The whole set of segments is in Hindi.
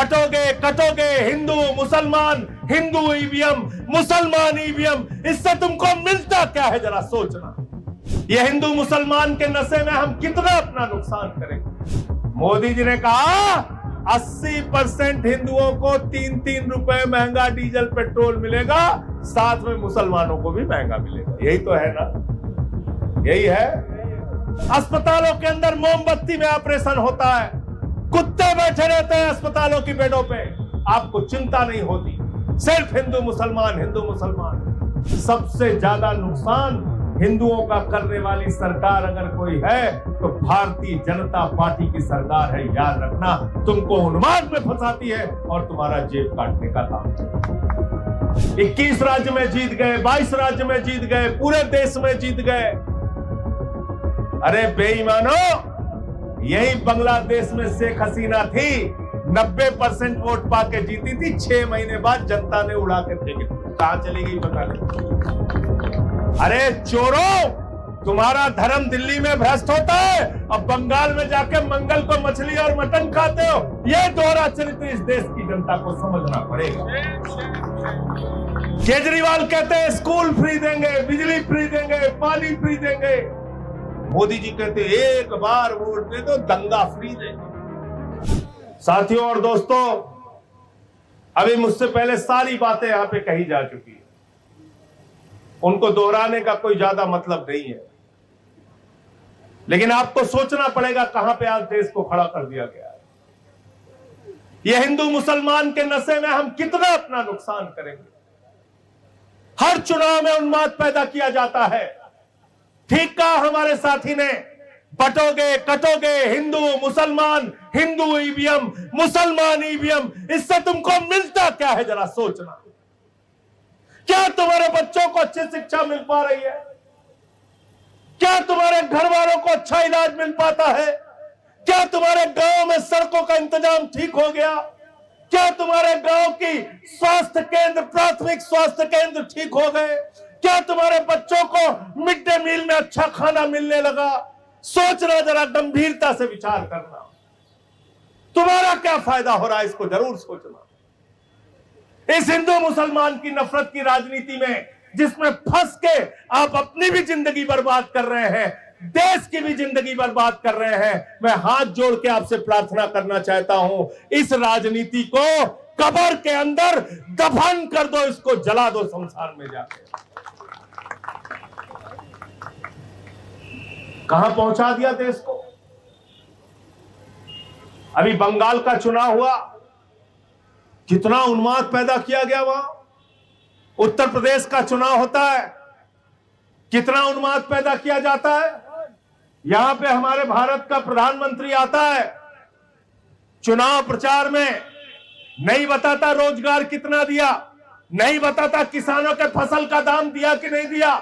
बटोगे कटोगे, हिंदू मुसलमान, हिंदू ईवीएम मुसलमान ईवीएम, इससे तुमको मिलता क्या है जरा सोचना। ये हिंदू मुसलमान के नशे में हम कितना अपना नुकसान करेंगे। मोदी जी ने कहा 80% हिंदुओं को 3-3 रुपए महंगा डीजल पेट्रोल मिलेगा, साथ में मुसलमानों को भी महंगा मिलेगा। यही तो है ना, यही है। अस्पतालों के अंदर मोमबत्ती में ऑपरेशन होता है, कुत्ते बैठे रहते हैं अस्पतालों की बेडों पे, आपको चिंता नहीं होती। सिर्फ हिंदू मुसलमान, हिंदू मुसलमान। सबसे ज्यादा नुकसान हिंदुओं का करने वाली सरकार अगर कोई है तो भारतीय जनता पार्टी की सरकार है। याद रखना, तुमको उन्माद में फंसाती है और तुम्हारा जेब काटने का काम। 21 राज्य में जीत गए, 22 राज्य में जीत गए, पूरे देश में जीत गए। अरे बेईमानो, यही बांग्लादेश में शेख हसीना थी, 90% वोट पाके जीती थी। 6 महीने बाद जनता ने उड़ा के फेंक दी। कहां चली गई पता नहीं। अरे चोरों, तुम्हारा धर्म दिल्ली में भ्रष्ट होता है और बंगाल में जाके मंगल को मछली और मटन खाते हो। यह दोहरा चरित्र इस देश की जनता को समझना पड़ेगा। केजरीवाल कहते हैं स्कूल फ्री देंगे, बिजली फ्री देंगे, पानी फ्री देंगे। मोदी जी कहते एक बार वोट दे दो, दंगा फ्री देंगे। साथियों और दोस्तों, अभी मुझसे पहले सारी बातें यहां पे कही जा चुकी है, उनको दोहराने का कोई ज्यादा मतलब नहीं है। लेकिन आपको सोचना पड़ेगा कहां पे आज देश को खड़ा कर दिया गया है। यह हिंदू मुसलमान के नशे में हम कितना अपना नुकसान करेंगे। हर चुनाव में उन्माद पैदा किया जाता है। ठीक कहा हमारे साथी ने, बटोगे कटोगे, हिंदू मुसलमान, हिंदू ईवीएम मुसलमान ईवीएम, इससे तुमको मिलता क्या है जरा सोचना। क्या तुम्हारे बच्चों को अच्छी शिक्षा मिल पा रही है? क्या तुम्हारे घर वालों को अच्छा इलाज मिल पाता है? क्या तुम्हारे गांव में सड़कों का इंतजाम ठीक हो गया? क्या तुम्हारे गांव की स्वास्थ्य केंद्र, प्राथमिक स्वास्थ्य केंद्र ठीक हो गए? क्या तुम्हारे बच्चों को मिड डे मील में अच्छा खाना मिलने लगा? सोचना, जरा गंभीरता से विचार करना। तुम्हारा क्या फायदा हो रहा है, इसको जरूर सोचना। इस हिंदू मुसलमान की नफरत की राजनीति में, जिसमें फंस के आप अपनी भी जिंदगी बर्बाद कर रहे हैं, देश की भी जिंदगी बर्बाद कर रहे हैं, मैं हाथ जोड़ के आपसे प्रार्थना करना चाहता हूं, इस राजनीति को कब्र के अंदर दफन कर दो, इसको जला दो शमशान में जाके। कहां पहुंचा दिया देश को। अभी बंगाल का चुनाव हुआ, कितना उन्माद पैदा किया गया वहां। उत्तर प्रदेश का चुनाव होता है, कितना उन्माद पैदा किया जाता है। यहां पे हमारे भारत का प्रधानमंत्री आता है, चुनाव प्रचार में नहीं बताता रोजगार कितना दिया, नहीं बताता किसानों के फसल का दाम दिया कि नहीं दिया,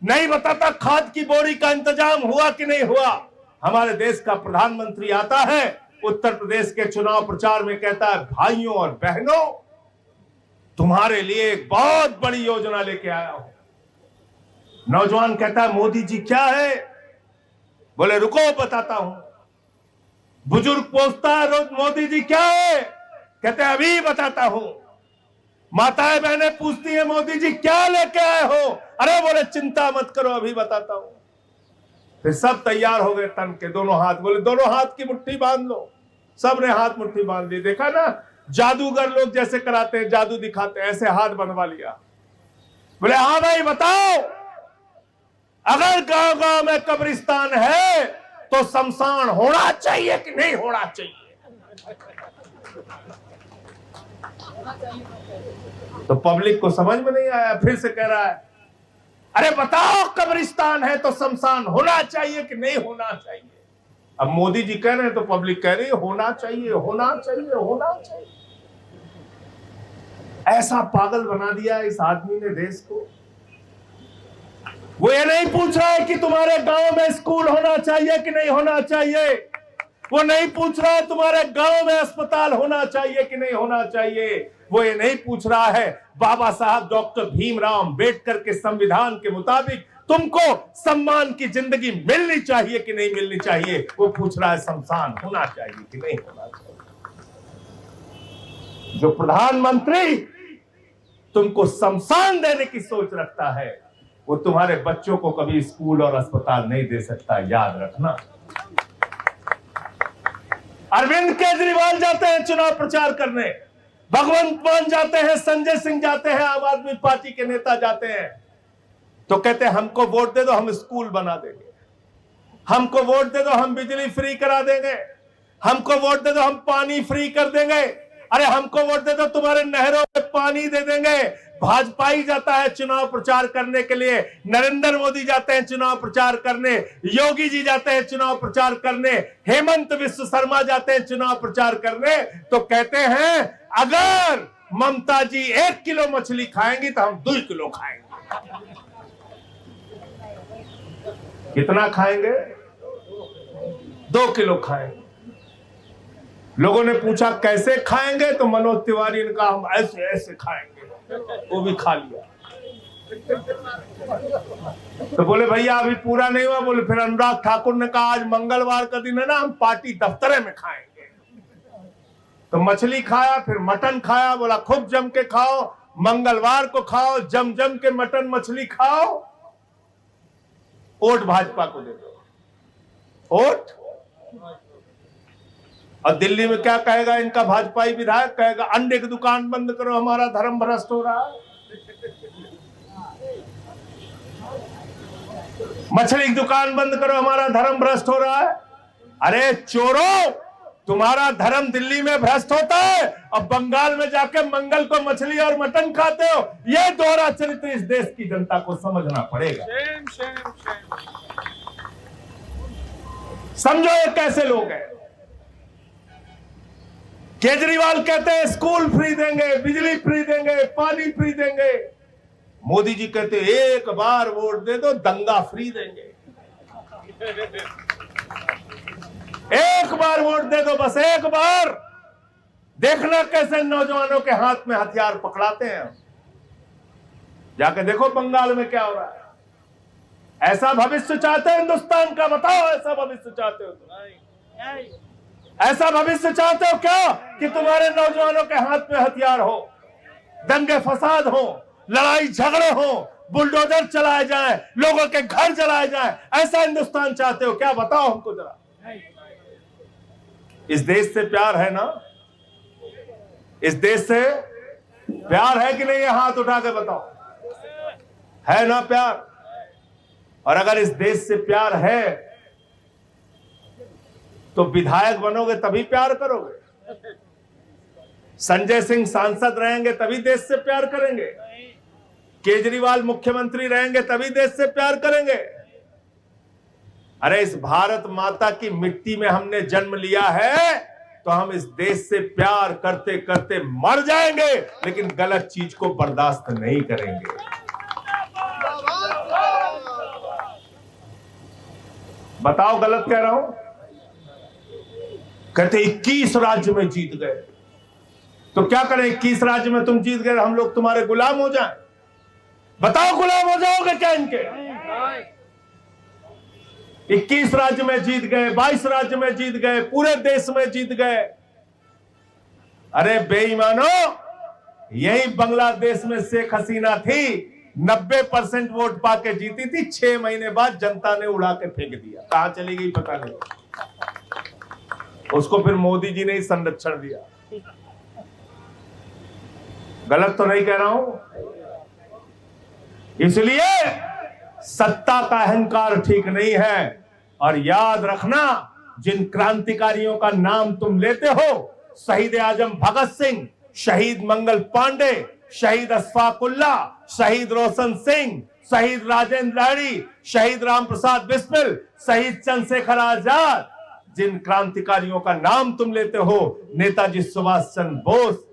नहीं बताता खाद की बोरी का इंतजाम हुआ कि नहीं हुआ। हमारे देश का प्रधानमंत्री आता है, उत्तर प्रदेश के चुनाव प्रचार में कहता है, भाइयों और बहनों, तुम्हारे लिए एक बहुत बड़ी योजना लेके आया हूं। नौजवान कहता है, मोदी जी क्या है? बोले रुको बताता हूं। बुजुर्ग पूछता है, रोज मोदी जी क्या है? कहते हैं अभी बताता हूं। माताएं बहनें पूछती हैं, मोदी जी क्या लेके आए हो? अरे बोले चिंता मत करो, अभी बताता हूं। फिर सब तैयार हो गए तन के, दोनों हाथ, बोले दोनों हाथ की मुट्ठी बांध लो। सबने हाथ मुट्ठी बांध ली। देखा ना, जादूगर लोग जैसे कराते हैं, जादू दिखाते हैं, ऐसे हाथ बनवा लिया। बोले हाँ भाई बताओ, अगर गांव गांव में कब्रिस्तान है तो शमशान होना चाहिए कि नहीं होना चाहिए? तो पब्लिक को समझ में नहीं आया, फिर से कह रहा है, अरे बताओ कब्रिस्तान है तो शमशान होना चाहिए कि नहीं होना चाहिए? अब मोदी जी कह रहे हैं तो पब्लिक कह रही है होना चाहिए, होना चाहिए, होना चाहिए। ऐसा पागल बना दिया इस आदमी ने देश को। वो ये नहीं पूछ रहा है कि तुम्हारे गांव में स्कूल होना चाहिए कि नहीं होना चाहिए, वो नहीं पूछ रहा है तुम्हारे गांव में अस्पताल होना चाहिए कि नहीं होना चाहिए, वो ये नहीं पूछ रहा है बाबा साहब डॉक्टर भीमराव अंबेडकर के संविधान के मुताबिक तुमको सम्मान की जिंदगी मिलनी चाहिए कि नहीं मिलनी चाहिए, वो पूछ रहा है शमशान होना चाहिए कि नहीं होना चाहिए। जो प्रधानमंत्री तुमको शमशान देने की सोच रखता है, वो तुम्हारे बच्चों को कभी स्कूल और अस्पताल नहीं दे सकता, याद रखना। अरविंद केजरीवाल जाते हैं चुनाव प्रचार करने, भगवंत मान जाते हैं, संजय सिंह जाते हैं, आम आदमी पार्टी के नेता जाते हैं, तो कहते हैं हमको वोट दे दो, हम स्कूल बना देंगे, हमको वोट दे दो, हम बिजली फ्री करा देंगे, हमको वोट दे दो, हम पानी फ्री कर देंगे, अरे हमको वोट दे दो, तुम्हारे नहरों में पानी दे देंगे। भाजपा ही जाता है चुनाव प्रचार करने के लिए, नरेंद्र मोदी जाते हैं चुनाव प्रचार करने, योगी जी जाते हैं चुनाव प्रचार करने, हेमंत विश्व शर्मा जाते हैं चुनाव प्रचार करने, तो कहते हैं अगर ममता जी 1 किलो मछली खाएंगी तो हम 2 किलो खाएंगे। कितना खाएंगे? 2 किलो खाएंगे। लोगों ने पूछा कैसे खाएंगे, तो मनोज तिवारी ने कहा हम ऐसे ऐसे खाएंगे, वो भी खा लिया। तो बोले भैया अभी पूरा नहीं हुआ, बोले फिर अनुराग ठाकुर ने कहा आज मंगलवार का दिन है ना, हम पार्टी दफ्तरे में खाएंगे। तो मछली खाया, फिर मटन खाया, बोला खूब जम के खाओ, मंगलवार को खाओ, जम जम के मटन मछली खाओ, वोट भाजपा को दे दो, वोट। और दिल्ली में क्या कहेगा इनका भाजपाई विधायक? कहेगा अंडे की दुकान बंद करो, हमारा धर्म भ्रष्ट हो रहा है, मछली की दुकान बंद करो, हमारा धर्म भ्रष्ट हो रहा है। अरे चोरों, तुम्हारा धर्म दिल्ली में भ्रष्ट होता है और बंगाल में जाके मंगल को मछली और मटन खाते हो। यह दोहरा चरित्र इस देश की जनता को समझना पड़ेगा। समझो ये कैसे लोग हैं। केजरीवाल कहते हैं स्कूल फ्री देंगे, बिजली फ्री देंगे, पानी फ्री देंगे। मोदी जी कहते हैं एक बार वोट दे दो, दंगा फ्री देंगे। एक बार वोट दे दो, बस एक बार, देखना कैसे नौजवानों के हाथ में हथियार पकड़ाते हैं। जाके देखो बंगाल में क्या हो रहा है। ऐसा भविष्य चाहते हो हिंदुस्तान का? बताओ ऐसा भविष्य चाहते हो तो? ऐसा भविष्य चाहते हो क्या कि तुम्हारे नौजवानों के हाथ में हथियार हो, दंगे फसाद हो, लड़ाई झगड़े हो, बुलडोजर चलाए जाएं, लोगों के घर जलाए जाएं? ऐसा हिंदुस्तान चाहते हो क्या? बताओ हमको जरा। इस देश से प्यार है ना? इस देश से प्यार है कि नहीं? ये हाथ उठा के बताओ, है ना प्यार? और अगर इस देश से प्यार है तो विधायक बनोगे तभी प्यार करोगे, संजय सिंह सांसद रहेंगे तभी देश से प्यार करेंगे, केजरीवाल मुख्यमंत्री रहेंगे तभी देश से प्यार करेंगे। अरे इस भारत माता की मिट्टी में हमने जन्म लिया है तो हम इस देश से प्यार करते करते मर जाएंगे, लेकिन गलत चीज को बर्दाश्त नहीं करेंगे। बताओ गलत कह रहा हूं? कहते 21 राज्य में जीत गए, तो क्या करें? 21 राज्य में तुम जीत गए, हम लोग तुम्हारे गुलाम हो जाएं? बताओ गुलाम हो जाओगे क्या इनके? 21 राज्य में जीत गए, 22 राज्य में जीत गए, पूरे देश में जीत गए। अरे बेईमानो, यही बांग्लादेश में शेख हसीना थी, 90% वोट पाके जीती थी, 6 महीने बाद जनता ने उड़ा के फेंक दिया। कहां चली गई पता नहीं, उसको फिर मोदी जी ने ही संरक्षण दिया। गलत तो नहीं कह रहा हूं? इसलिए सत्ता का अहंकार ठीक नहीं है। और याद रखना, जिन क्रांतिकारियों का नाम तुम लेते हो, शहीद आजम भगत सिंह, शहीद मंगल पांडे, शहीद अशफाकुल्ला, शहीद रोशन सिंह, शहीद राजेंद्र लाड़ी, शहीद राम प्रसाद बिस्मिल, शहीद चंद्रशेखर आजाद, जिन क्रांतिकारियों का नाम तुम लेते हो, नेताजी सुभाष चंद्र बोस,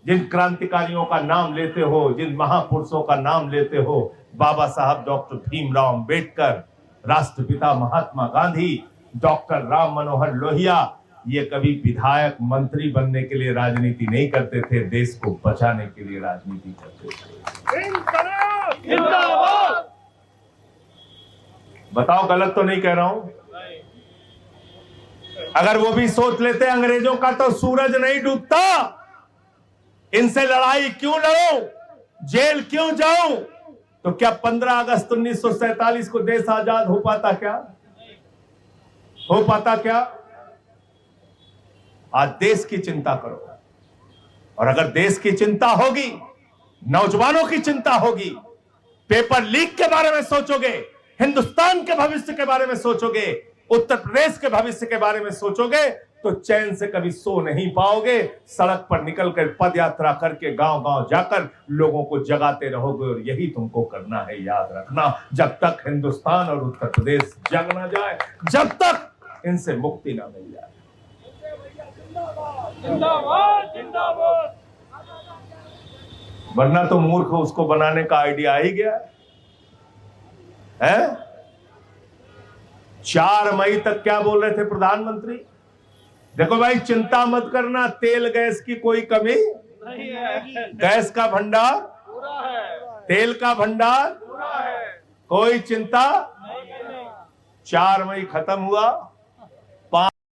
जिन क्रांतिकारियों का नाम लेते हो, जिन महापुरुषों का नाम लेते हो, बाबा साहब डॉक्टर भीमराव अंबेडकर, राष्ट्रपिता महात्मा गांधी, डॉक्टर राम मनोहर लोहिया, ये कभी विधायक मंत्री बनने के लिए राजनीति नहीं करते थे, देश को बचाने के लिए राजनीति करते थे। बताओ गलत तो नहीं कह रहा हूं? अगर वो भी सोच लेते अंग्रेजों का तो सूरज नहीं डूबता, इनसे लड़ाई क्यों लड़ूं, जेल क्यों जाऊं? तो क्या 15 अगस्त 1947 को देश आजाद हो पाता क्या? हो पाता क्या? आज देश की चिंता करो, और अगर देश की चिंता होगी, नौजवानों की चिंता होगी, पेपर लीक के बारे में सोचोगे, हिंदुस्तान के भविष्य के बारे में सोचोगे, उत्तर प्रदेश के भविष्य के बारे में सोचोगे, तो चैन से कभी सो नहीं पाओगे। सड़क पर निकलकर पद यात्रा करके गांव गांव जाकर लोगों को जगाते रहोगे, और यही तुमको करना है। याद रखना, जब तक हिंदुस्तान और उत्तर प्रदेश जग ना जाए, जब तक इनसे मुक्ति ना मिल जाए। जिंदाबाद जिंदाबाद। वरना तो मूर्ख उसको बनाने का आइडिया आ ही गया है। 4 मई तक क्या बोल रहे थे प्रधानमंत्री? देखो भाई, चिंता मत करना, तेल गैस की कोई कमी नहीं है, गैस का भंडार पूरा है, तेल का भंडार पूरा है, कोई चिंता। नहीं। 4 मई खत्म हुआ,